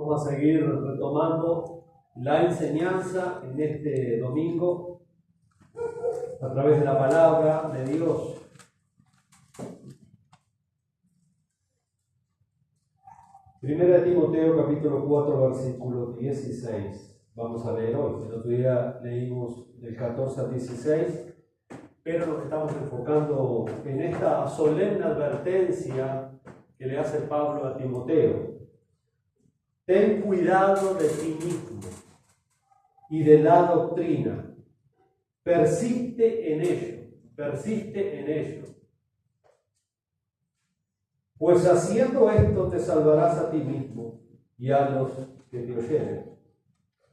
Vamos a seguir retomando la enseñanza en este domingo a través de la palabra de Dios. Primera de Timoteo capítulo 4 versículo 16. Vamos a leer hoy. El otro día leímos del 14 al 16, pero nos estamos enfocando en esta solemne advertencia que le hace Pablo a Timoteo. Ten cuidado de ti mismo y de la doctrina. Persiste en ello. Pues haciendo esto te salvarás a ti mismo y a los que te oyeren.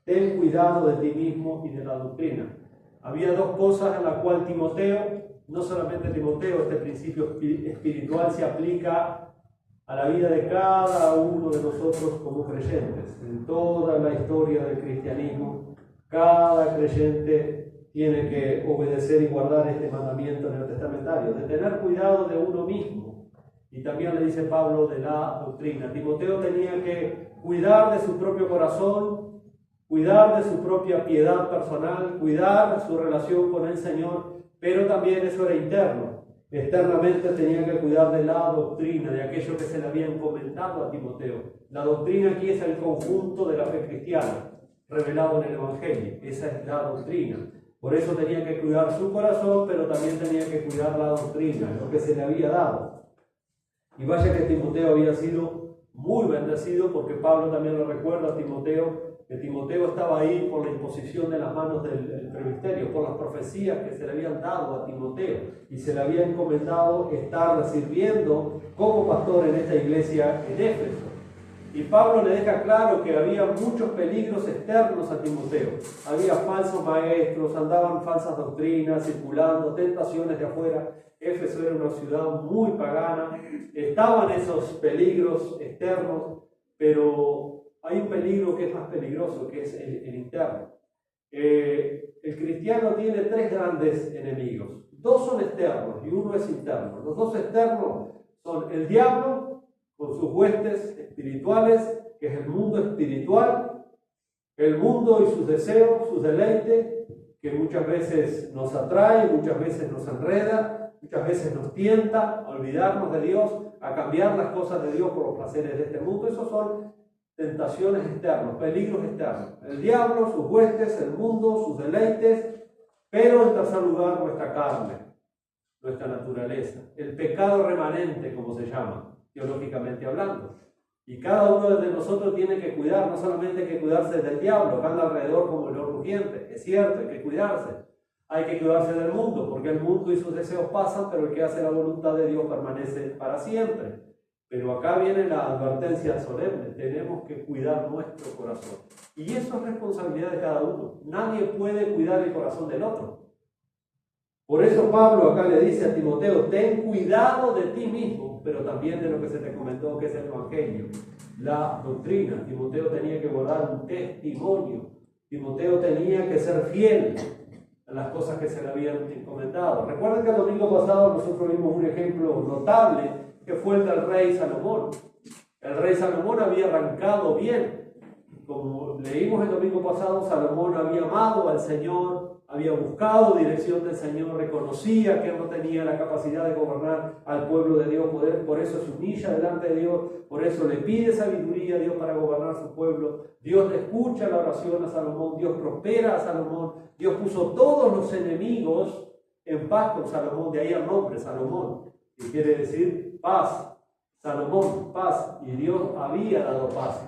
Ten cuidado de ti mismo y de la doctrina. Había dos cosas en las cuales Timoteo, no solamente Timoteo, este principio espiritual se aplica a la vida de cada uno de nosotros como creyentes. En toda la historia del cristianismo, cada creyente tiene que obedecer y guardar este mandamiento neotestamentario, de tener cuidado de uno mismo. Y también le dice Pablo de la doctrina. Timoteo tenía que cuidar de su propio corazón, cuidar de su propia piedad personal, cuidar de su relación con el Señor, pero también eso era interno. Externamente tenía que cuidar de la doctrina, de aquello que se le había encomendado a Timoteo. La doctrina aquí es el conjunto de la fe cristiana, revelado en el Evangelio. Esa es la doctrina. Por eso tenía que cuidar su corazón, pero también tenía que cuidar la doctrina, lo que se le había dado. Y vaya que Timoteo había sido muy bendecido, porque Pablo también lo recuerda a Timoteo, que Timoteo estaba ahí por la imposición de las manos del presbiterio, por las profecías que se le habían dado a Timoteo, y se le había encomendado estar sirviendo como pastor en esta iglesia en Éfeso. Y Pablo le deja claro que había muchos peligros externos a Timoteo. Había falsos maestros, andaban falsas doctrinas, circulando, tentaciones de afuera. Éfeso era una ciudad muy pagana, estaban esos peligros externos, pero hay un peligro que es más peligroso, que es el interno. El cristiano tiene tres grandes enemigos. Dos son externos y uno es interno. Los dos externos son el diablo, con sus huestes espirituales, que es el mundo espiritual, el mundo y sus deseos, sus deleites, que muchas veces nos atrae, muchas veces nos enreda, muchas veces nos tienta a olvidarnos de Dios, a cambiar las cosas de Dios por los placeres de este mundo. Esos son tentaciones externas, peligros externos. El diablo, sus huestes, el mundo, sus deleites, pero en tercer lugar nuestra carne, nuestra naturaleza, el pecado remanente, como se llama, teológicamente hablando. Y cada uno de nosotros tiene que cuidar, no solamente hay que cuidarse del diablo, que anda alrededor como el león rugiente, es cierto, hay que cuidarse. Hay que cuidarse del mundo, porque el mundo y sus deseos pasan, pero el que hace la voluntad de Dios permanece para siempre. Pero acá viene la advertencia solemne, tenemos que cuidar nuestro corazón. Y eso es responsabilidad de cada uno. Nadie puede cuidar el corazón del otro. Por eso Pablo acá le dice a Timoteo, ten cuidado de ti mismo, pero también de lo que se te comentó, que es el Evangelio, la doctrina. Timoteo tenía que guardar un testimonio. Timoteo tenía que ser fiel a las cosas que se le habían encomendado. Recuerden que el domingo pasado nosotros vimos un ejemplo notable, que fue el del rey Salomón. El rey Salomón había arrancado bien. Como leímos el domingo pasado, Salomón había amado al Señor, había buscado dirección del Señor, reconocía que él no tenía la capacidad de gobernar al pueblo de Dios, por eso se humilla delante de Dios, por eso le pide sabiduría a Dios para gobernar su pueblo. Dios le escucha la oración a Salomón, Dios prospera a Salomón, Dios puso todos los enemigos en paz con Salomón, de ahí el nombre Salomón, que quiere decir paz. Salomón, paz, y Dios había dado paz.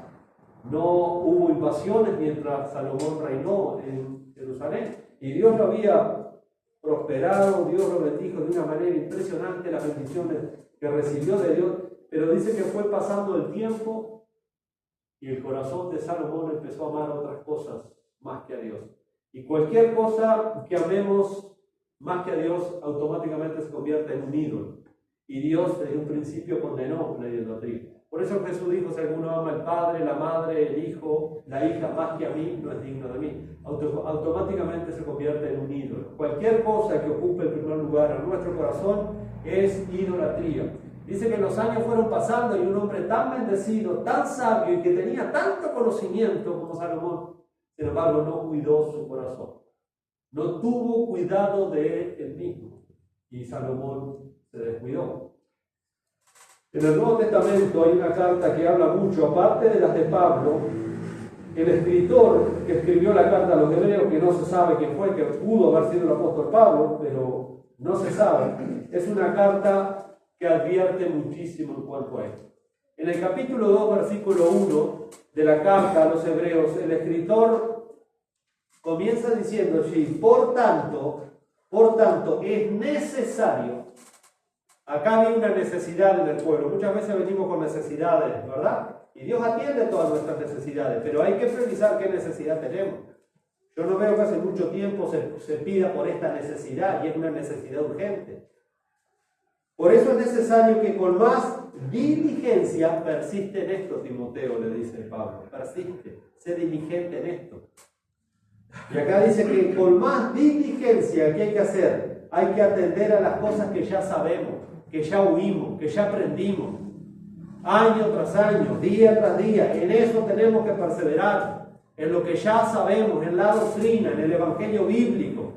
No hubo invasiones mientras Salomón reinó en Jerusalén. Y Dios lo había prosperado, Dios lo bendijo de una manera impresionante, las bendiciones que recibió de Dios. Pero dice que fue pasando el tiempo y el corazón de Salomón empezó a amar otras cosas más que a Dios. Y cualquier cosa que amemos más que a Dios automáticamente se convierte en un ídolo. Y Dios desde un principio condenó la idolatría. Por eso Jesús dijo, si alguno ama al Padre, la Madre, el Hijo, la hija más que a mí, no es digno de mí. Automáticamente se convierte en un ídolo. Cualquier cosa que ocupe el primer lugar en nuestro corazón es idolatría. Dice que los años fueron pasando y un hombre tan bendecido, tan sabio y que tenía tanto conocimiento como Salomón, sin embargo, no cuidó su corazón. No tuvo cuidado de él mismo. Y Salomón se descuidó. En el Nuevo Testamento hay una carta que habla mucho, aparte de las de Pablo. El escritor que escribió la carta a los hebreos, que no se sabe quién fue, que pudo haber sido el apóstol Pablo, pero no se sabe, es una carta que advierte muchísimo en cuanto a esto. En el capítulo 2, versículo 1 de la carta a los hebreos, el escritor comienza diciendo así: por tanto, es necesario. Acá hay una necesidad en el pueblo. Muchas veces venimos con necesidades, ¿verdad? Y Dios atiende todas nuestras necesidades, pero hay que precisar qué necesidad tenemos. Yo no veo que hace mucho tiempo se pida por esta necesidad, y es una necesidad urgente. Por eso es necesario que con más diligencia persiste en esto, Timoteo, le dice Pablo. Persiste, sé diligente en esto. Y acá dice que con más diligencia, ¿qué hay que hacer? Hay que atender a las cosas que ya sabemos, que ya oímos, que ya aprendimos. Año tras año, día tras día, en eso tenemos que perseverar, en lo que ya sabemos, en la doctrina, en el evangelio bíblico.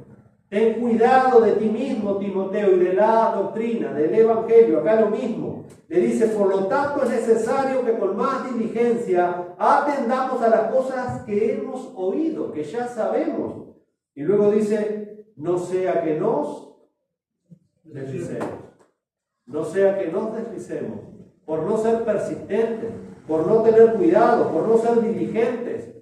Ten cuidado de ti mismo, Timoteo, y de la doctrina, del evangelio. Acá lo mismo. Le dice, por lo tanto es necesario que con más diligencia atendamos a las cosas que hemos oído, que ya sabemos. Y luego dice, no sea que nos deslicemos. No sea que nos deslicemos. Por no ser persistentes, por no tener cuidado, por no ser diligentes,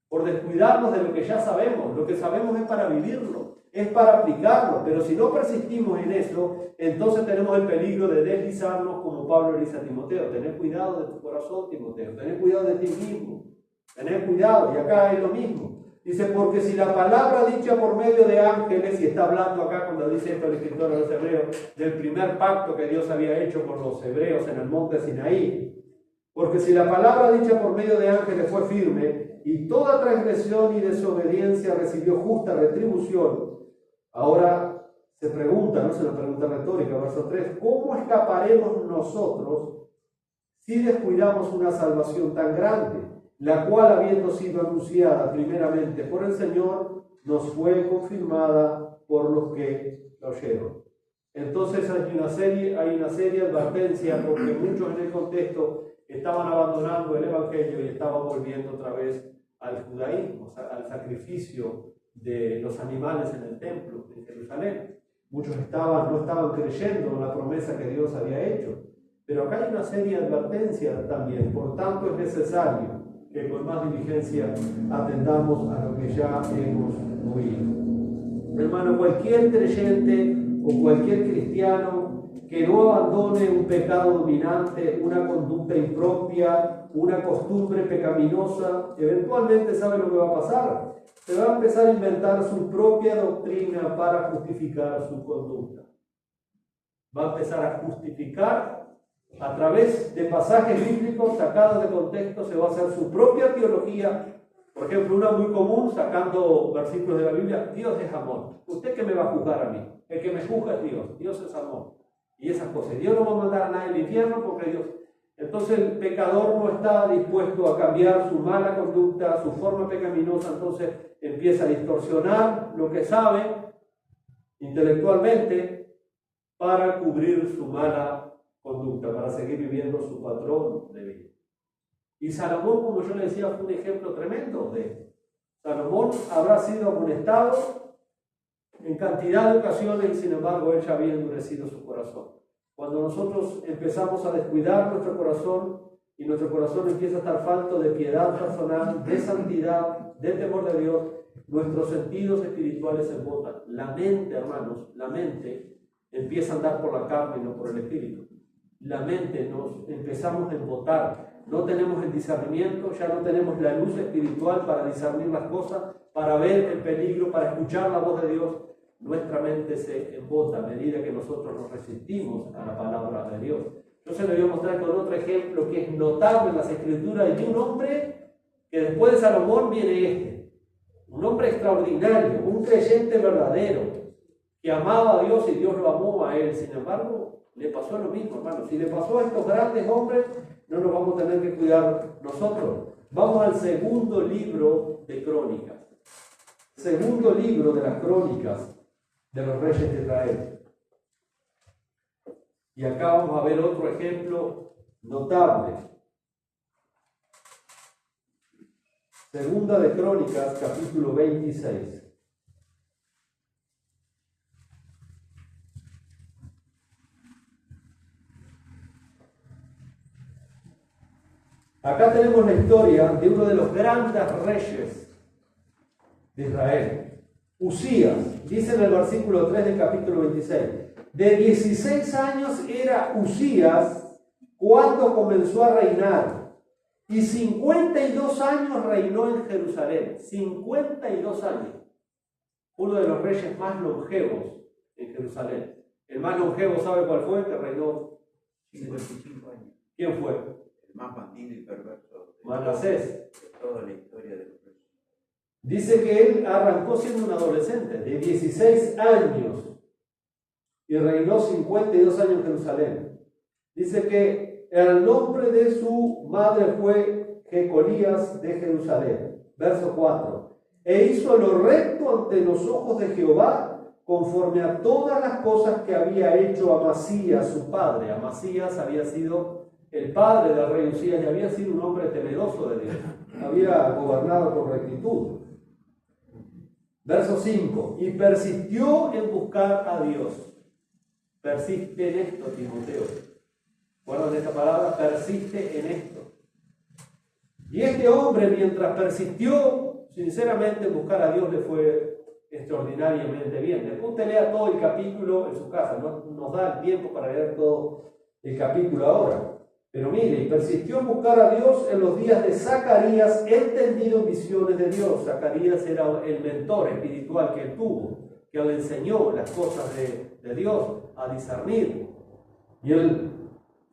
por descuidarnos de lo que ya sabemos. Lo que sabemos es para vivirlo, es para aplicarlo, pero si no persistimos en eso, entonces tenemos el peligro de deslizarnos, como Pablo le dice a Timoteo: tener cuidado de tu corazón, Timoteo, tener cuidado de ti mismo, tener cuidado. Y acá es lo mismo. Dice, porque si la palabra dicha por medio de ángeles, y está hablando acá cuando dice esto el escritor de los hebreos, del primer pacto que Dios había hecho con los hebreos en el monte Sinaí, porque si la palabra dicha por medio de ángeles fue firme, y toda transgresión y desobediencia recibió justa retribución, ahora se pregunta, no es una pregunta retórica, verso 3, ¿cómo escaparemos nosotros si descuidamos una salvación tan grande, la cual, habiendo sido anunciada primeramente por el Señor, nos fue confirmada por los que la oyeron? Entonces hay una seria advertencia, porque muchos en el contexto estaban abandonando el Evangelio y estaban volviendo otra vez al judaísmo, al sacrificio de los animales en el templo de Jerusalén. Muchos no estaban creyendo en la promesa que Dios había hecho. Pero acá hay una seria advertencia también. Por tanto, es necesario que con más diligencia atendamos a lo que ya hemos oído. Hermano, cualquier creyente o cualquier cristiano que no abandone un pecado dominante, una conducta impropia, una costumbre pecaminosa, eventualmente sabe lo que va a pasar. Se va a empezar a inventar su propia doctrina para justificar su conducta. Va a empezar a justificar a través de pasajes bíblicos sacados de contexto, se va a hacer su propia teología. Por ejemplo, una muy común, sacando versículos de la Biblia: Dios es amor. ¿Usted qué me va a juzgar a mí? El que me juzga es Dios. Dios es amor. Y esas cosas. Dios no va a mandar a nadie al infierno porque Dios... Entonces el pecador no está dispuesto a cambiar su mala conducta, su forma pecaminosa, entonces empieza a distorsionar lo que sabe intelectualmente para cubrir su mala conducta, para seguir viviendo su patrón de vida. Y Salomón, como yo le decía, fue un ejemplo tremendo de esto. Salomón habrá sido amonestado en cantidad de ocasiones y sin embargo él ya había endurecido su corazón. Cuando nosotros empezamos a descuidar nuestro corazón y nuestro corazón empieza a estar falto de piedad personal, de santidad, de temor de Dios, nuestros sentidos espirituales se embotan. La mente, hermanos, la mente empieza a andar por la carne y no por el espíritu. La mente nos empezamos a embotar. No tenemos el discernimiento, ya no tenemos la luz espiritual para discernir las cosas, para ver el peligro, para escuchar la voz de Dios. Nuestra mente se embota a medida que nosotros nos resistimos a la palabra de Dios. Yo se lo voy a mostrar con otro ejemplo que es notable en las Escrituras de un hombre que después de Salomón viene un hombre extraordinario, un creyente verdadero, que amaba a Dios y Dios lo amó a él. Sin embargo, Le pasó lo mismo, hermano. Si le pasó a estos grandes hombres, no nos vamos a tener que cuidar nosotros. Vamos al segundo libro de Crónicas. Segundo libro de las Crónicas de los reyes de Israel. Y acá vamos a ver otro ejemplo notable. Segunda de Crónicas, capítulo 26. Acá tenemos la historia de uno de los grandes reyes de Israel, Usías. Dice en el versículo 3 del capítulo 26. De 16 años era Usías cuando comenzó a reinar, y 52 años reinó en Jerusalén. 52 años. Uno de los reyes más longevos en Jerusalén. El más longevo, ¿sabe cuál fue? Que reinó 55 años. ¿Quién fue? El más bandido y perverso Manasés. de toda la historia de los reyes. Dice que él arrancó siendo un adolescente de 16 años y reinó 52 años en Jerusalén. Dice que el nombre de su madre fue Jecolías de Jerusalén. Verso 4. E hizo lo recto ante los ojos de Jehová, conforme a todas las cosas que había hecho Amasías, su padre. Amasías había sido el padre del rey Usías y había sido un hombre temeroso de Dios. Había gobernado con rectitud. Verso 5. Y persistió en buscar a Dios. Persiste en esto, Timoteo. ¿Recuerdan esta palabra? Persiste en esto. Y este hombre, mientras persistió sinceramente en buscar a Dios, le fue extraordinariamente bien. Después usted lea todo el capítulo en su casa. No nos da el tiempo para leer todo el capítulo ahora. Pero mire, y persistió en buscar a Dios en los días de Zacarías, entendido en visiones de Dios. Zacarías era el mentor espiritual que él tuvo, que le enseñó las cosas de Dios a discernir. Y él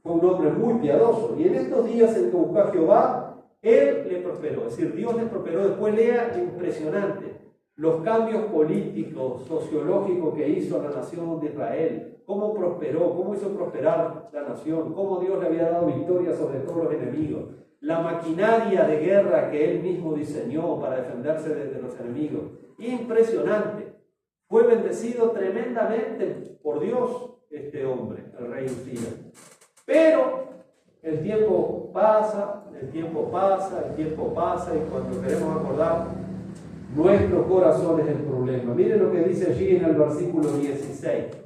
fue un hombre muy piadoso. Y en estos días en que buscó a Jehová, él le prosperó. Es decir, Dios le prosperó. Después lea, impresionante, los cambios políticos, sociológicos que hizo la nación de Israel. Cómo prosperó, cómo hizo prosperar la nación, cómo Dios le había dado victoria sobre todos los enemigos. La maquinaria de guerra que él mismo diseñó para defenderse de los enemigos. Impresionante. Fue bendecido tremendamente por Dios este hombre, el rey Usías. Pero el tiempo pasa, el tiempo pasa, el tiempo pasa, y cuando queremos acordar, nuestro corazón es el problema. Miren lo que dice allí en el versículo 16.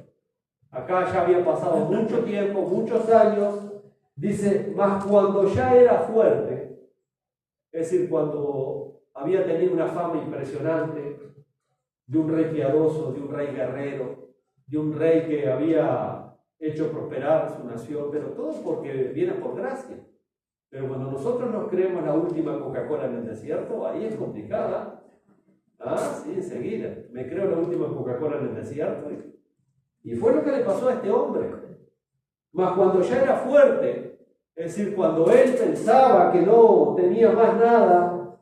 Acá ya había pasado mucho tiempo, muchos años. Dice, mas cuando ya era fuerte, es decir, cuando había tenido una fama impresionante de un rey piadoso, de un rey guerrero, de un rey que había hecho prosperar su nación, pero todo porque viene por gracia. Pero cuando nosotros nos creemos la última Coca-Cola en el desierto, ahí es complicada. Ah, sí, enseguida. Me creo la última Coca-Cola en el desierto. Y fue lo que le pasó a este hombre. Mas cuando ya era fuerte, es decir, cuando él pensaba que no tenía más nada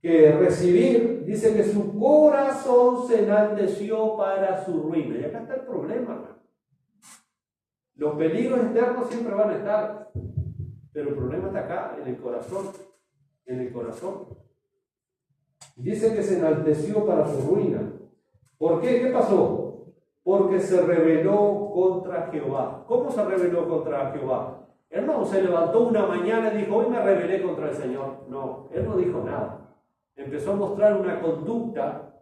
que recibir, dice que su corazón se enalteció para su ruina. Y acá está el problema, hermano. Los peligros externos siempre van a estar, pero el problema está acá, en el corazón. En el corazón. Dice que se enalteció para su ruina. ¿Por qué? ¿Qué pasó? Porque se rebeló contra Jehová. ¿Cómo se rebeló contra Jehová? Él no se levantó una mañana y dijo, hoy me rebelé contra el Señor. No, él no dijo nada. Empezó a mostrar una conducta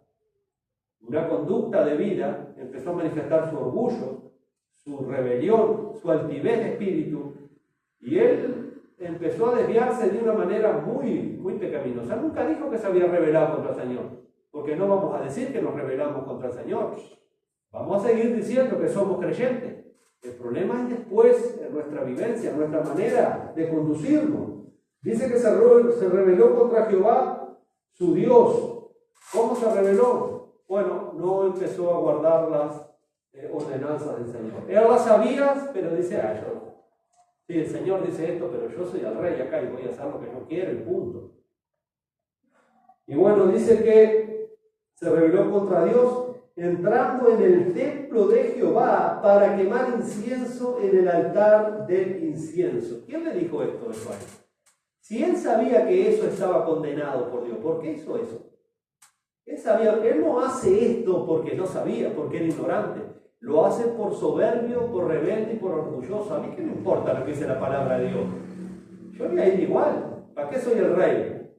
de vida, empezó a manifestar su orgullo, su rebelión, su altivez de espíritu, y él empezó a desviarse de una manera muy, muy pecaminosa. Nunca dijo que se había rebelado contra el Señor, porque no vamos a decir que nos rebelamos contra el Señor. Vamos a seguir diciendo que somos creyentes. El problema es después, en nuestra vivencia, en nuestra manera de conducirnos. Dice que se rebeló contra Jehová, su Dios. ¿Cómo se rebeló? Bueno, no empezó a guardar las ordenanzas del Señor. Él las sabía, pero dice, yo. Sí, el Señor dice esto, pero yo soy el rey acá y voy a hacer lo que yo quiero y punto. Y bueno, dice que se rebeló contra Dios. entrando en el templo de Jehová para quemar incienso en el altar del incienso. ¿Quién le dijo esto a Israel? Si él sabía que eso estaba condenado por Dios, ¿por qué hizo eso? Él no hace esto porque no sabía, porque era ignorante. Lo hace por soberbio, por rebelde y por orgulloso. A mí qué me importa lo que dice la palabra de Dios. Yo voy a ir igual. ¿Para qué soy el rey?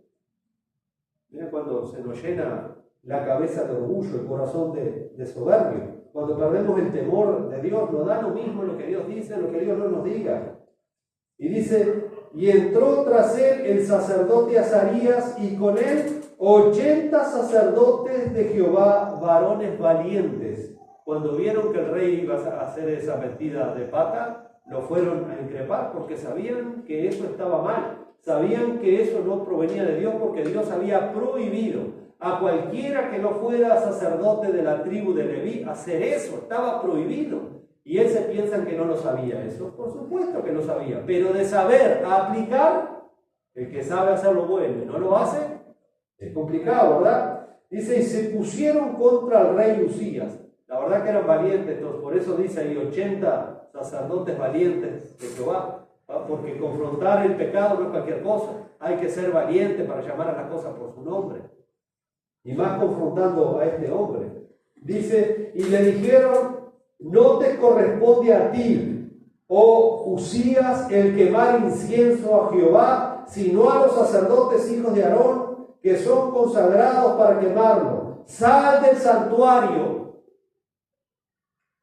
Mira cuando se nos llena la cabeza de orgullo, el corazón de soberbio. Cuando perdemos el temor de Dios, nos da lo mismo lo que Dios dice, lo que Dios no nos diga. Y dice, y entró tras él el sacerdote Azarías y con él 80 sacerdotes de Jehová, varones valientes. Cuando vieron que el rey iba a hacer esa metida de pata, lo fueron a increpar porque sabían que eso estaba mal. Sabían que eso no provenía de Dios porque Dios había prohibido a cualquiera que no fuera sacerdote de la tribu de Leví hacer eso. Estaba prohibido. Y él se piensa que no lo sabía eso. Por supuesto que lo sabía. Pero de saber a aplicar, el que sabe hacerlo bueno y no lo hace, es complicado, ¿verdad? Dice, y se pusieron contra el rey Usías. La verdad que eran valientes, entonces, por eso dice ahí 80 sacerdotes valientes de Jehová, ¿va? Porque confrontar el pecado no es cualquier cosa. Hay que ser valiente para llamar a las cosas por su nombre. Y más confrontando a este hombre. Dice, y le dijeron, no te corresponde a ti, oh Usías, el quemar incienso a Jehová, sino a los sacerdotes hijos de Aarón, que son consagrados para quemarlo. Sal del santuario.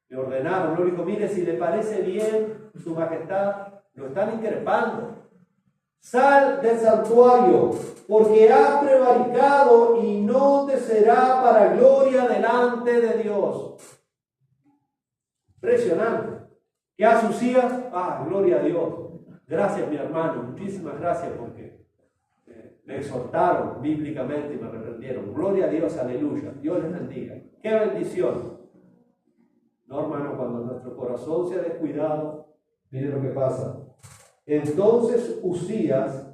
Le ordenaron, no le dijo, mire, si le parece bien, su majestad, lo están increpando. Sal del santuario, porque has prevaricado y no te será para gloria delante de Dios. Impresionante. ¿Qué hace Usías? Gloria a Dios. Gracias, mi hermano, muchísimas gracias porque me exhortaron bíblicamente y me reprendieron. Gloria a Dios, aleluya. Dios les bendiga. ¡Qué bendición! No, hermano, cuando nuestro corazón se ha descuidado, mire lo que pasa. Entonces Usías,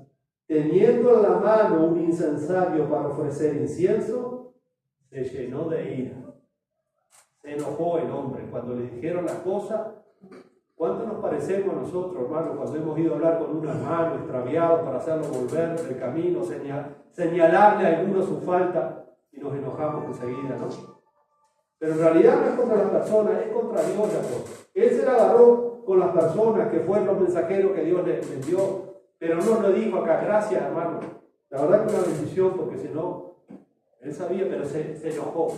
teniendo en la mano un incensario para ofrecer incienso, se llenó de ira. Se enojó el hombre cuando le dijeron las cosas. ¿Cuánto nos parecemos nosotros, hermano, cuando hemos ido a hablar con un hermano extraviado para hacerlo volver del camino, señalarle a alguno su falta y nos enojamos enseguida, ¿no? Pero en realidad no es contra las personas, es contra Dios la cosa. Él se la agarró con las personas que fueron los mensajeros que Dios le envió, pero no lo dijo acá, gracias, hermano. La verdad que es una bendición porque si no, él sabía, pero se enojó.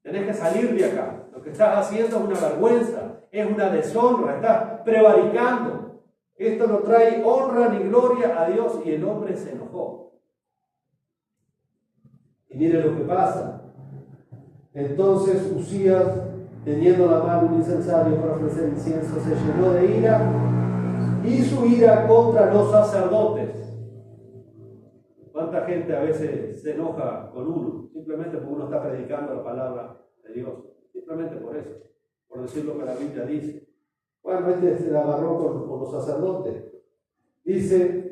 Tenés que salir de acá. Lo que estás haciendo es una vergüenza, es una deshonra, estás prevaricando. Esto no trae honra ni gloria a Dios y el hombre se enojó. Y mire lo que pasa. Entonces Usías, teniendo en la mano un incensario para ofrecer incienso, se llenó de ira y su ira contra los sacerdotes. ¿Cuánta gente a veces se enoja con uno? Simplemente porque uno está predicando la palabra de Dios. Simplemente por eso, por decir lo que la Biblia dice. Bueno, se la agarró con los sacerdotes. Dice,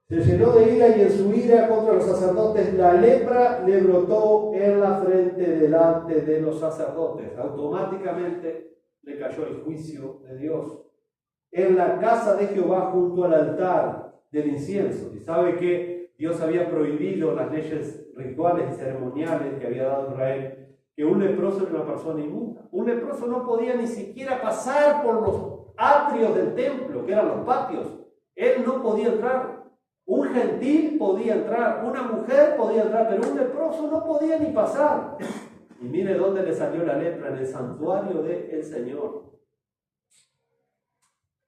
se llenó de ira y en su ira contra los sacerdotes la lepra le brotó en la frente delante de los sacerdotes. Automáticamente le cayó el juicio de Dios. En la casa de Jehová junto al altar del incienso. Y sabe que Dios había prohibido las leyes rituales y ceremoniales que había dado Israel, que un leproso era una persona inmunda. Un leproso no podía ni siquiera pasar por los atrios del templo, que eran los patios. Él no podía entrar. Un gentil podía entrar, una mujer podía entrar, pero un leproso no podía ni pasar. Y mire dónde le salió la lepra, en el santuario del Señor.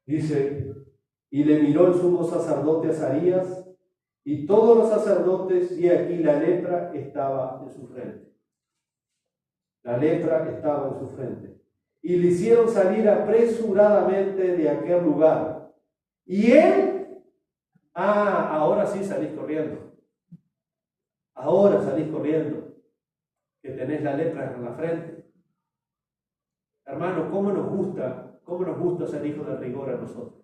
Dice, y le miró el sumo sacerdote Azarías y todos los sacerdotes, y aquí la lepra estaba en su frente. La lepra estaba en su frente. Y le hicieron salir apresuradamente de aquel lugar. Y él, ahora sí salís corriendo. Ahora salís corriendo, que tenés la lepra en la frente. Hermano, ¿cómo nos gusta ser hijos del rigor a nosotros?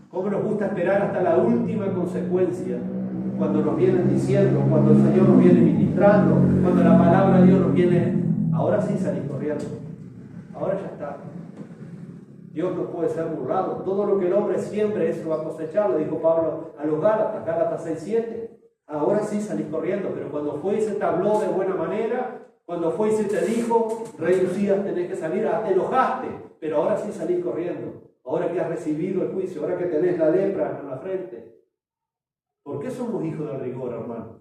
¿Cómo nos gusta esperar hasta la última consecuencia cuando nos vienen diciendo, cuando el Señor nos viene ministrando, cuando la palabra de Dios nos viene, ahora sí salís corriendo. Ahora ya está. Dios no puede ser burlado. Todo lo que el hombre siembre, eso va a cosechar, lo dijo Pablo a los Gálatas, Gálatas 6:7. Ahora sí salís corriendo, pero cuando fue y se te habló de buena manera, cuando fue y se te dijo, rey Usías, tenés que salir, te enojaste, pero ahora sí salís corriendo. Ahora que has recibido el juicio, ahora que tenés la lepra en la frente. ¿Por qué somos hijos del rigor, hermano?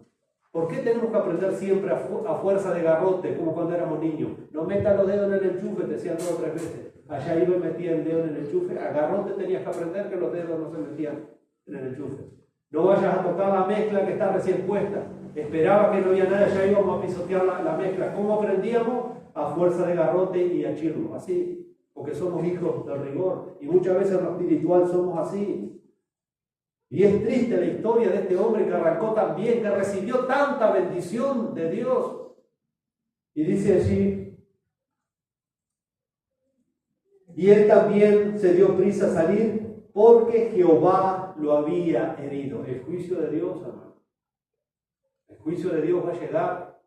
¿Por qué tenemos que aprender siempre a fuerza de garrote, como cuando éramos niños? No metas los dedos en el enchufe, te decían 2 o 3 veces. Allá iba y metía el dedo en el enchufe. A garrote tenías que aprender que los dedos no se metían en el enchufe. No vayas a tocar la mezcla que está recién puesta. Esperaba que no había nada, ya íbamos a pisotear la mezcla. ¿Cómo aprendíamos? A fuerza de garrote y a chirlo. Así, porque somos hijos del rigor. Y muchas veces en lo espiritual somos así. Y es triste la historia de este hombre que arrancó tan bien, que recibió tanta bendición de Dios. Y dice allí, y él también se dio prisa a salir porque Jehová lo había herido. El juicio de Dios, hermano. El juicio de Dios va a llegar.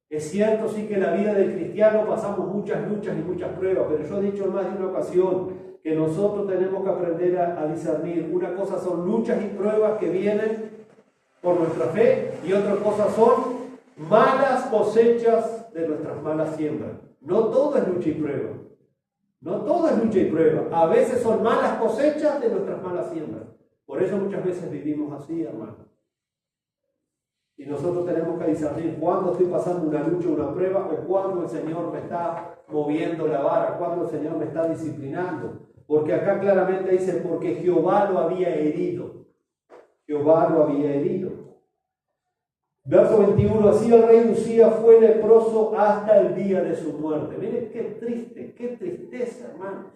Es cierto, sí, que en la vida del cristiano pasamos muchas luchas y muchas pruebas, pero yo he dicho en más de una ocasión que nosotros tenemos que aprender a discernir. Una cosa son luchas y pruebas que vienen por nuestra fe y otra cosa son malas cosechas de nuestras malas siembras. No todo es lucha y prueba. No todo es lucha y prueba. A veces son malas cosechas de nuestras malas siembras. Por eso muchas veces vivimos así, hermano. Y nosotros tenemos que discernir cuándo estoy pasando una lucha, una prueba, o cuándo el Señor me está moviendo la vara, cuándo el Señor me está disciplinando. Porque acá claramente dice, porque Jehová lo había herido. Jehová lo había herido. Verso 21, así el rey Usías fue leproso hasta el día de su muerte. Miren qué triste, qué tristeza, hermanos.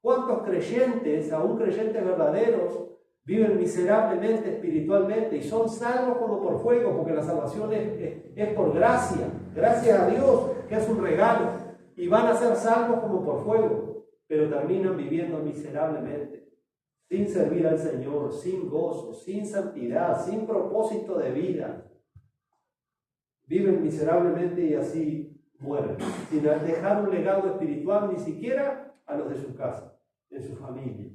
¿Cuántos creyentes, aún creyentes verdaderos, viven miserablemente espiritualmente y son salvos como por fuego? Porque la salvación es por gracia. Gracias a Dios, que es un regalo. Y van a ser salvos como por fuego, pero terminan viviendo miserablemente, sin servir al Señor, sin gozo, sin santidad, sin propósito de vida. Viven miserablemente y así mueren, sin dejar un legado espiritual ni siquiera a los de su casa, en su familia.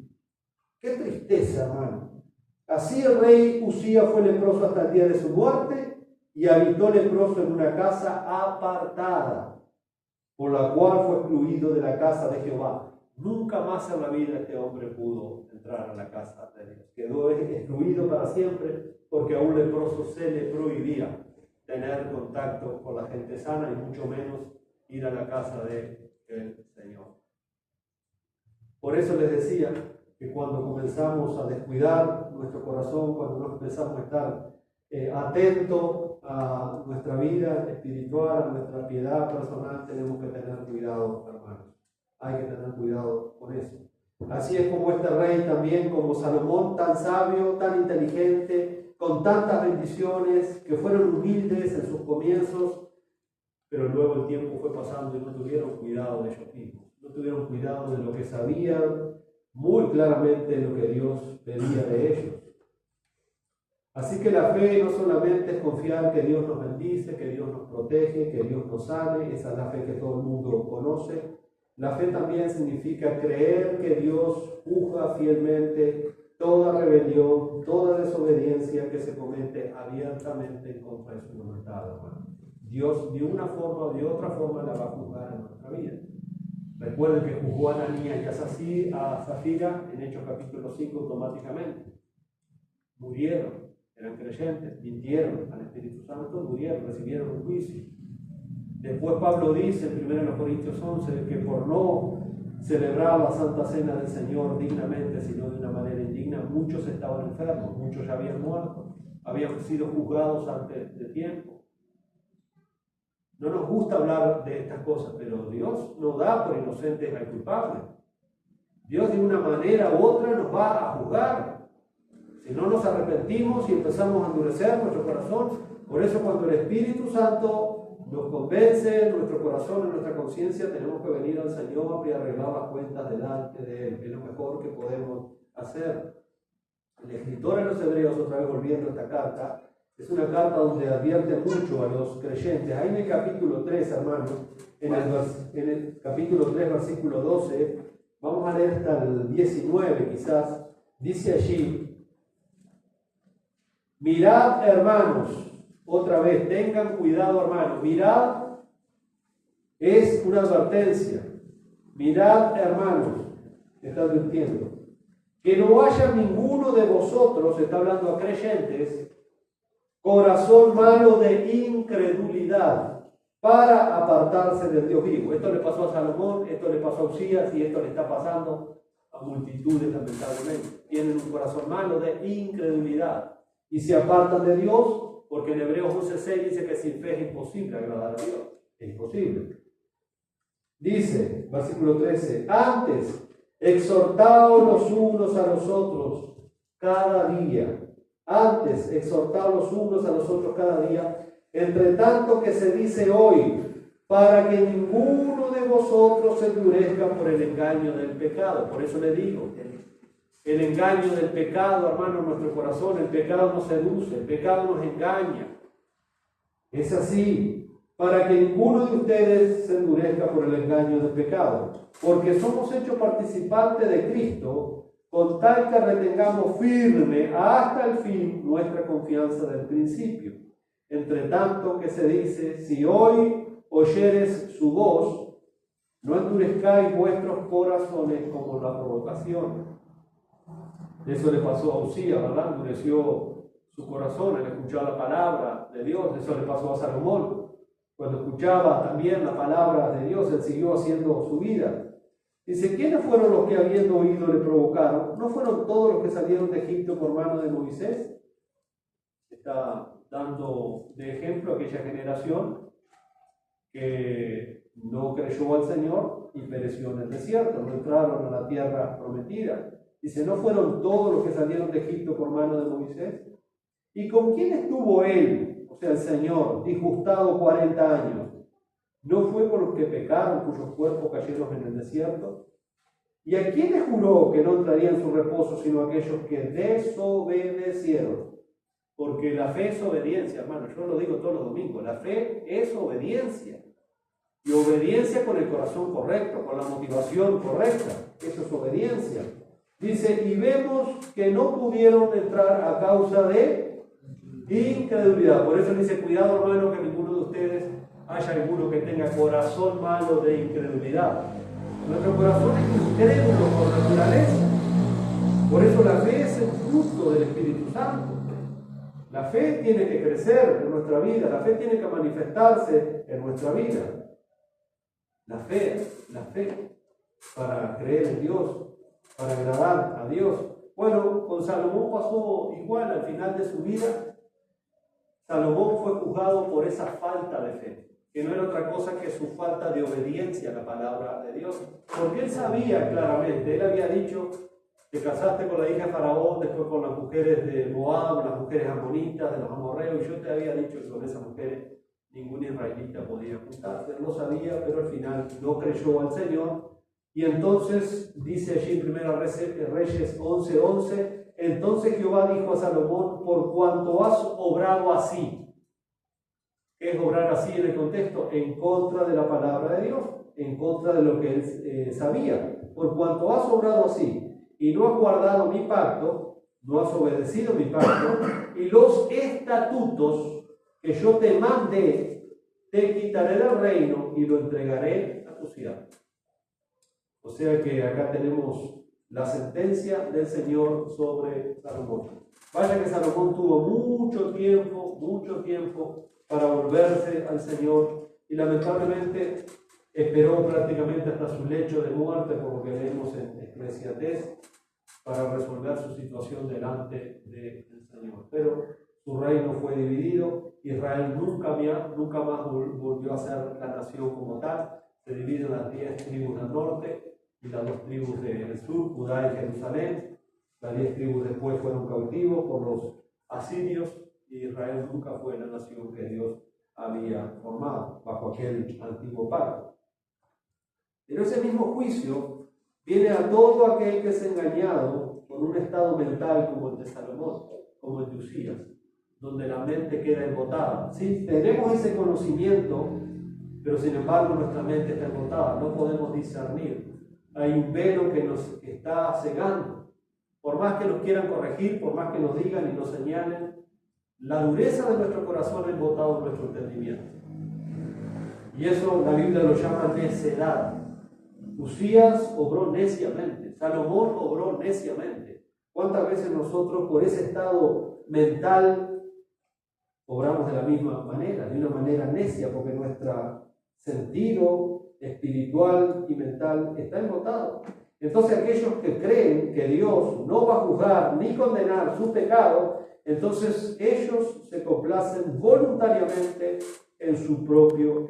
¡Qué tristeza, hermano! Así el rey Usías fue leproso hasta el día de su muerte y habitó leproso en una casa apartada, por la cual fue excluido de la casa de Jehová. Nunca más en la vida este hombre pudo entrar a la casa de Dios. Quedó excluido para siempre porque a un leproso se le prohibía tener contacto con la gente sana y mucho menos ir a la casa del Señor. Por eso les decía que cuando comenzamos a descuidar nuestro corazón, cuando nos empezamos a estar atentos a nuestra vida espiritual, a nuestra piedad personal, tenemos que tener cuidado, hermanos. Hay que tener cuidado con eso. Así es como este rey también, como Salomón, tan sabio, tan inteligente, con tantas bendiciones, que fueron humildes en sus comienzos, pero luego el tiempo fue pasando y no tuvieron cuidado de ellos mismos. No tuvieron cuidado de lo que sabían muy claramente, lo que Dios pedía de ellos. Así que la fe no solamente es confiar que Dios nos bendice, que Dios nos protege, que Dios nos sane, esa es la fe que todo el mundo conoce. La fe también significa creer que Dios juzga fielmente toda rebelión, toda desobediencia que se comete abiertamente en contra de su voluntad, hermano. Dios de una forma o de otra forma la va a juzgar en nuestra vida. Recuerden que juzgó a Ananías y a Zafira en Hechos capítulo 5 automáticamente. Murieron, eran creyentes, mintieron al Espíritu Santo, murieron, recibieron un juicio. Después Pablo dice en 1 Corintios 11 que por no celebrar la Santa Cena del Señor dignamente, sino de una manera indigna, muchos estaban enfermos, muchos ya habían muerto, habían sido juzgados antes de tiempo. No nos gusta hablar de estas cosas, pero Dios no da por inocentes al culpable. Dios de una manera u otra nos va a juzgar. Si no nos arrepentimos y empezamos a endurecer nuestro corazón, por eso cuando el Espíritu Santo nos convence en nuestro corazón, en nuestra conciencia, tenemos que venir al Señor y arreglar las cuentas delante de Él. Es lo mejor que podemos hacer. El escritor a los hebreos, otra vez volviendo a esta carta, es una carta donde advierte mucho a los creyentes. Ahí en el capítulo 3, hermanos, en el capítulo 3, versículo 12, vamos a leer hasta el 19 quizás, dice allí: mirad, hermanos, otra vez, tengan cuidado, hermanos, mirad es una advertencia. Mirad, hermanos, está advirtiendo, que no haya ninguno de vosotros, está hablando a creyentes, corazón malo de incredulidad para apartarse del Dios vivo. Esto le pasó a Salomón, esto le pasó a Usías y esto le está pasando a multitudes, lamentablemente. Tienen un corazón malo de incredulidad y se apartan de Dios, porque en Hebreos 11:6 dice que sin fe es imposible agradar a Dios. Es imposible. Dice, versículo 13, antes, exhortaos los unos a los otros cada día. Antes, exhortaos los unos a los otros cada día, entre tanto que se dice hoy, para que ninguno de vosotros se endurezca por el engaño del pecado. Por eso le digo, el engaño del pecado, hermano, en nuestro corazón, el pecado nos seduce, el pecado nos engaña. Es así, para que ninguno de ustedes se endurezca por el engaño del pecado, porque somos hechos participantes de Cristo, con tal que retengamos firme hasta el fin nuestra confianza del principio. Entre tanto que se dice, si hoy oyeres su voz, no endurezcáis vuestros corazones como la provocación. Eso le pasó a Usías, ¿verdad? Endureció su corazón al escuchar la palabra de Dios. Eso le pasó a Salomón. Cuando escuchaba también la palabra de Dios, él siguió haciendo su vida. Dice, ¿quiénes fueron los que habiendo oído le provocaron? ¿No fueron todos los que salieron de Egipto por mano de Moisés? Está dando de ejemplo a aquella generación que no creyó al Señor y pereció en el desierto, no entraron a la tierra prometida. Dice, ¿no fueron todos los que salieron de Egipto por mano de Moisés? ¿Y con quién estuvo él, o sea el Señor, disgustado 40 años? ¿No fue por los que pecaron, cuyos cuerpos cayeron en el desierto? ¿Y a quiénes juró que no entrarían en su reposo, sino a aquellos que desobedecieron? Porque la fe es obediencia, hermano. Yo lo digo todos los domingos. La fe es obediencia. Y obediencia con el corazón correcto, con la motivación correcta. Eso es obediencia. Dice, y vemos que no pudieron entrar a causa de incredulidad. Por eso dice, cuidado, hermano, que ninguno de ustedes haya alguno que tenga corazón malo de incredulidad. Nuestro corazón es incrédulo por naturaleza. Por eso la fe es el fruto del Espíritu Santo. La fe tiene que crecer en nuestra vida, la fe tiene que manifestarse en nuestra vida. La fe para creer en Dios, para agradar a Dios. Bueno, con Salomón pasó igual al final de su vida. Salomón fue juzgado por esa falta de fe, que no era otra cosa que su falta de obediencia a la palabra de Dios. Porque él sabía claramente, él había dicho, te casaste con la hija de Faraón, después con las mujeres de Moab, las mujeres amonitas, de los amorreos, y yo te había dicho que con esas mujeres ningún israelita podía juntarse. Él lo sabía, pero al final no creyó al Señor. Y entonces, dice allí en 1 Reyes 11:11, entonces Jehová dijo a Salomón, por cuanto has obrado así. ¿Qué es obrar así en el contexto? En contra de la palabra de Dios, en contra de lo que él sabía. Por cuanto has obrado así, y no has guardado mi pacto, no has obedecido mi pacto, y los estatutos que yo te mandé, te quitaré del reino y lo entregaré a tu ciudad. O sea que acá tenemos la sentencia del Señor sobre Salomón. Vaya que Salomón tuvo mucho tiempo para volverse al Señor y lamentablemente esperó prácticamente hasta su lecho de muerte, por lo que leemos en Eclesiastés, para resolver su situación delante del Señor. Pero su reino fue dividido. Israel nunca más volvió a ser la nación como tal. Se divide en las 10 tribus del norte y las 2 tribus del sur, Judá y Jerusalén. Las 10 tribus después fueron cautivos por los asirios y Israel nunca fue la nación que Dios había formado bajo aquel antiguo pacto. Pero ese mismo juicio viene a todo aquel que es engañado con un estado mental como el de Salomón, como el de Usías, donde la mente queda embotada. Sí, tenemos ese conocimiento, pero sin embargo nuestra mente está embotada, no podemos discernir. Hay un velo que nos está cegando. Por más que nos quieran corregir, por más que nos digan y nos señalen, la dureza de nuestro corazón ha embotado nuestro entendimiento. Y eso la Biblia lo llama necedad. Usías obró neciamente, Salomón obró neciamente. ¿Cuántas veces nosotros por ese estado mental obramos de la misma manera, de una manera necia, porque nuestro sentido espiritual y mental está embotado? Entonces aquellos que creen que Dios no va a juzgar ni condenar sus pecados, entonces ellos se complacen voluntariamente en su propio